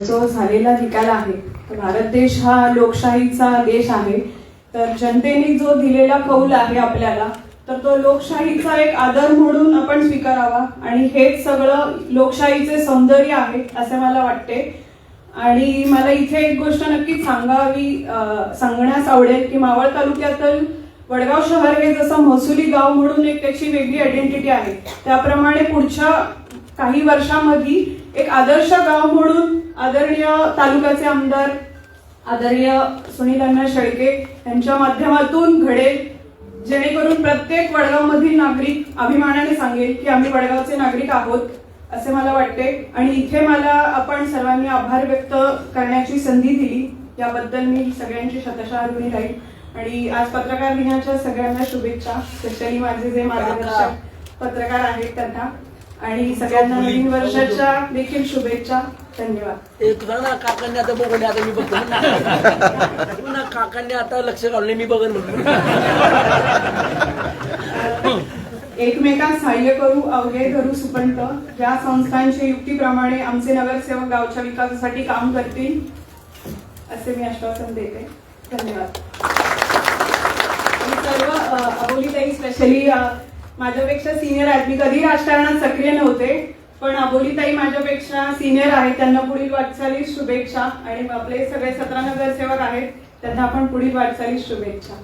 जो झालेला निकाल आहे, तर भारत देश हा लोकशाहीचा देश आहे. तर जनतेने जो दिलेला कौल आहे आपल्याला, तर तो लोकशाहीचा एक आदर म्हणून आपण स्वीकारावा आणि हेच सगळं लोकशाहीचे सौंदर्य आहे असे मला वाटते. आणि मला इथे एक गोष्ट नक्कीच सांगण्यास आवडेल की मावळ तालुक्यातील वडगाव शहर हे जसं महसुली गाव म्हणून एक त्याची वेगळी आयडेंटिटी आहे, त्याप्रमाणे पुढच्या काही वर्षांमध्ये एक आदर्श गाव म्हणून आदरणीय तालुक्याचे आमदार आदरणीय सुनील अण्णा शेळके यांच्या माध्यमातून घडेल, जेणेकरून प्रत्येक वडगावमधील नागरिक अभिमानाने सांगेल की आम्ही वडगावचे नागरिक आहोत असे मला वाटते. आणि इथे मला आपण सर्वांनी आभार व्यक्त करण्याची संधी दिली, याबद्दल मी सगळ्यांची शतशः ऋणी राहील. आणि आज पत्रकार दिनाच्या सगळ्यांना शुभेच्छा, स्पेशली माझे जे मार्गदर्शक पत्रकार आहेत त्यांना, आणि सगळ्यांना नवीन वर्षाच्या देखील शुभेच्छा. धन्यवाद. तुझा काकांनी आता बघून आता मी बघतो पुन्हा काकांनी आता लक्ष घालून मी बघन म्हणून. एकमेकांस सहाय्य करू अवघे धरू सुपंत, ज्या संस्थांच्या युक्तीप्रमाणे आमचे नगरसेवक गावच्या विकासासाठी काम करतील असे मी आश्वासन देते. धन्यवाद. सर्व अबोलीताई स्पेशली माझ्यापेक्षा सिनियर आहेत, मी कधी राजकारणात सक्रिय नव्हते, पण अबोलीताई माझ्यापेक्षा सिनियर आहेत, त्यांना पुढील वाटचालीस शुभेच्छा. आणि आपले सगळे 17 नगरसेवक आहेत, त्यांना आपण पुढील वाटचालीस शुभेच्छा.